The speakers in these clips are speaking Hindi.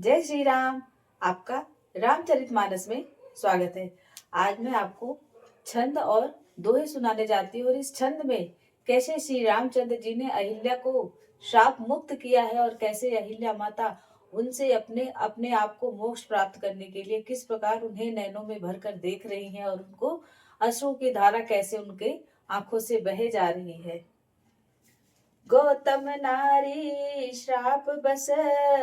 जय श्री राम। आपका रामचरितमानस में स्वागत है। आज मैं आपको छंद और दोहे सुनाने जाती हूँ और इस छंद में कैसे श्री रामचंद्र जी ने अहिल्या को श्राप मुक्त किया है और कैसे अहिल्या माता उनसे अपने अपने आप को मोक्ष प्राप्त करने के लिए किस प्रकार उन्हें नैनों में भरकर देख रही हैं और उनको अश्रु की धारा कैसे उनके आंखों से बहे जा रही है। गौतम नारी श्राप बस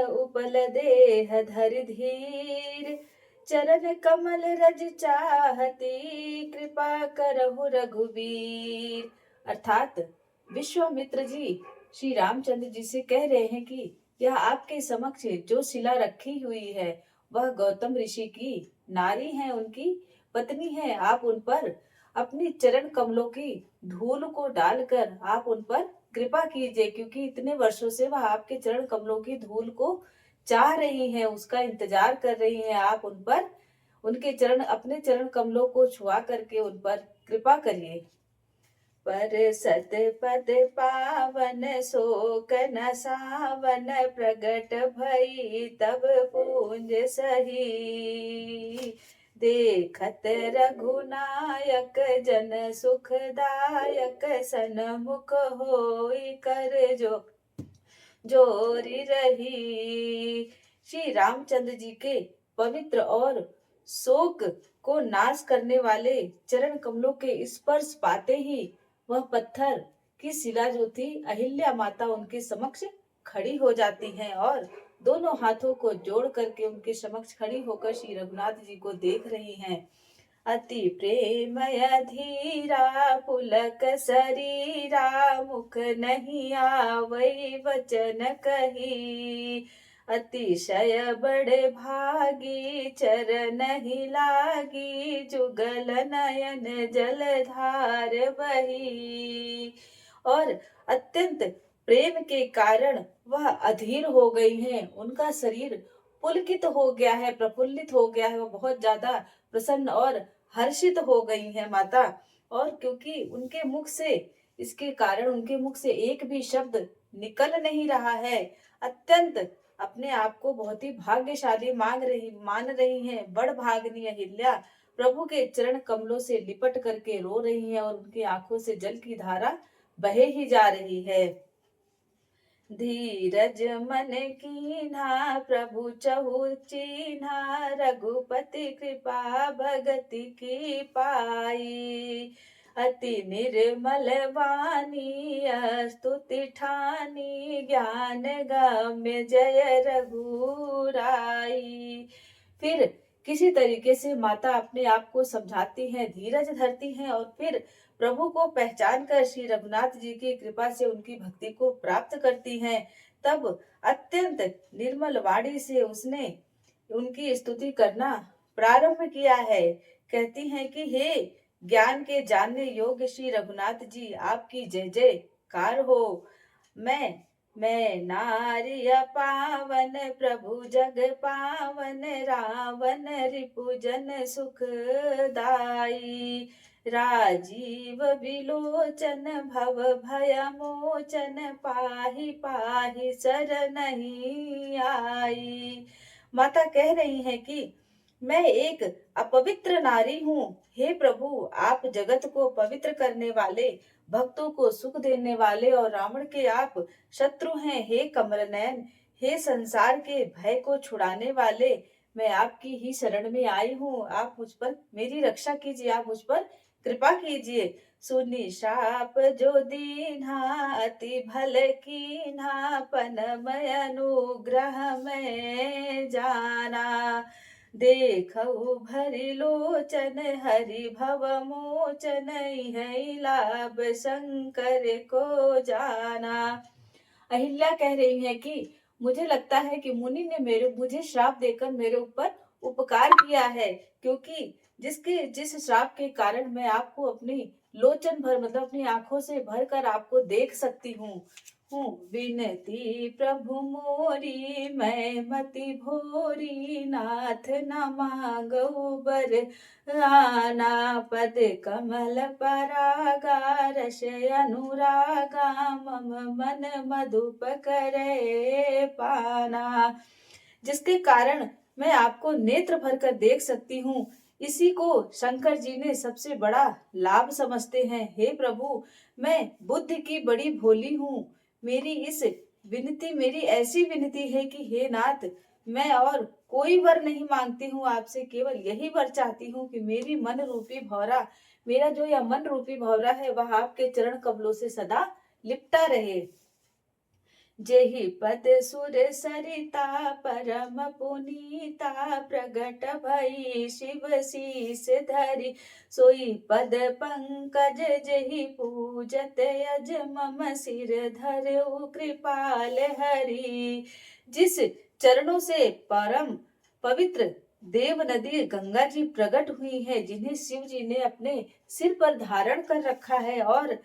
उपल देह धरि धीर, चरण कमल रज चाहती कृपा करहु रघुवीर। अर्थात विश्वामित्र जी श्री रामचंद्र जी से कह रहे हैं कि यह आपके समक्ष जो शिला रखी हुई है वह गौतम ऋषि की नारी है, उनकी पत्नी है। आप उन पर अपनी चरण कमलों की धूल को डालकर आप उन पर कृपा कीजिए, क्योंकि इतने वर्षों से वह आपके चरण कमलों की धूल को चाह रही हैं, उसका इंतजार कर रही हैं। आप उन पर उनके चरण अपने चरण कमलों को छुआ करके उन पर कृपा करिए। पर सत पद पावन शोक न सावन, प्रगट भई तब पूंज सही। देखत रघुनायक जन सुखदायक, सन्मुख होई कर जोरी रही। श्री रामचंद्र जी के पवित्र और शोक को नाश करने वाले चरण कमलों के स्पर्श पाते ही वह पत्थर की शिला जो थी अहिल्या माता उनके समक्ष खड़ी हो जाती हैं और दोनों हाथों को जोड़ करके उनके समक्ष खड़ी होकर श्री रघुनाथ जी को देख रही हैं। अति प्रेमय धीरा पुलक शरीरा, मुख नहीं आवै वचन कही। अतिशय बड़े भागी चरण ही लागी, जुगल नयन जलधार बही। और अत्यंत प्रेम के कारण वह अधीर हो गई हैं, उनका शरीर पुलकित हो गया है, प्रफुल्लित हो गया है, वह बहुत ज्यादा प्रसन्न और हर्षित हो गई है माता। और क्योंकि उनके मुख से इसके कारण उनके मुख से एक भी शब्द निकल नहीं रहा है, अत्यंत अपने आप को बहुत ही भाग्यशाली मान रही हैं। बड़ भागनी अहिल्या प्रभु के चरण कमलों से लिपट करके रो रही हैं और उनकी आंखों से जल की धारा बहे ही जा रही है। धीरज मन कीन्हा प्रभु चहु चीन्हा, रघुपति कृपा भगति की पाई। अति निर्मल वाणी स्तुति ठानी, ज्ञान गम्य जय रघुराई। फिर किसी तरीके से माता अपने आप को समझाती हैं, धीरज धरती हैं और फिर प्रभु को पहचान कर श्री रघुनाथ जी की कृपा से उनकी भक्ति को प्राप्त करती हैं। तब अत्यंत निर्मल वाणी से उसने उनकी स्तुति करना प्रारंभ किया है। कहती हैं कि हे ज्ञान के जानने योग्य श्री रघुनाथ जी, आपकी जय जयकार हो। मैं नारी पावन प्रभु जग पावन, रावण रिपुजन सुखदाई। राजीव विलोचन भव भय मोचन, पाहि पाहि शरणहि आई। माता कह रही है कि मैं एक अपवित्र नारी हूँ। हे प्रभु, आप जगत को पवित्र करने वाले, भक्तों को सुख देने वाले और रावण के आप शत्रु हैं। हे कमल नयन, हे संसार के भय को छुड़ाने वाले, मैं आपकी ही शरण में आई हूँ। आप मुझ पर मेरी रक्षा कीजिए, आप मुझ पर कृपा कीजिए। सुनि शाप जो दीन्हा, अति भल कीन्हा, पनमय अनुग्रह में जाना। देखऊ भरि लोचन हरि भव मोचन, इहि लाभ शंकर को जाना। अहिल्या कह रही है कि मुझे लगता है कि मुनि ने मुझे श्राप देकर मेरे ऊपर उपकार किया है, क्योंकि जिस श्राप के कारण मैं आपको अपनी लोचन भर मतलब अपनी आंखों से भर कर आपको देख सकती हूँ। विनती प्रभु मोरी मैं मति भोरी, नाथ न मांगऊ बर आना। पद कमल परागा रस अनुरागा, मम मन मधुप करे पाना। जिसके कारण मैं आपको नेत्र भर कर देख सकती हूँ। इसी को शंकर जी ने सबसे बड़ा लाभ समझते हैं। हे प्रभु, मैं बुद्धि की बड़ी भोली हूँ। मेरी ऐसी विनती है कि हे नाथ, मैं और कोई वर नहीं मांगती हूँ आपसे, केवल यही वर चाहती हूँ कि मेरा जो यह मन रूपी भौरा है वह आपके चरण कमलों से सदा लिपटा रहे। जेहि पद सुर सरिता परम पुनीता, प्रगट भई शिव शीस धरि, सोई पद पंकज जेहि पूजत अज, मम सिर धरऊ कृपाल हरि। जिस चरणों से परम पवित्र देव नदी गंगा जी प्रकट हुई है, जिन्हें शिव जी ने अपने सिर पर धारण कर रखा है, और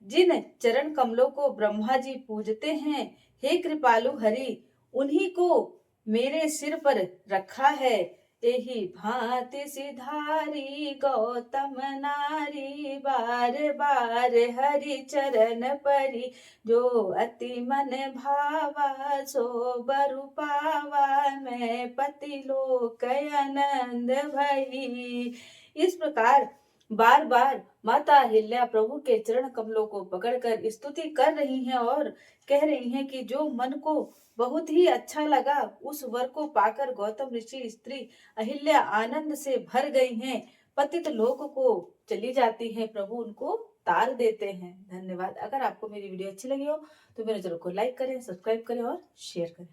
जिन चरण कमलों को ब्रह्मा जी पूजते हैं, हे कृपालु हरि, उन्हीं को मेरे सिर पर रखा है। एहि भांति सिधारी गौतम नारी, बार बार हरि चरण परी, जो अति मन भावा सो बरु पावा, मैं पति लोक आनंद भई। इस प्रकार बार बार माता अहिल्या प्रभु के चरण कमलों को पकड़कर स्तुति कर रही हैं और कह रही हैं कि जो मन को बहुत ही अच्छा लगा, उस वर को पाकर गौतम ऋषि स्त्री अहिल्या आनंद से भर गई हैं, पतित लोक को चली जाती हैं, प्रभु उनको तार देते हैं। धन्यवाद। अगर आपको मेरी वीडियो अच्छी लगी हो तो मेरे चैनल को लाइक करें, सब्सक्राइब करें और शेयर करें।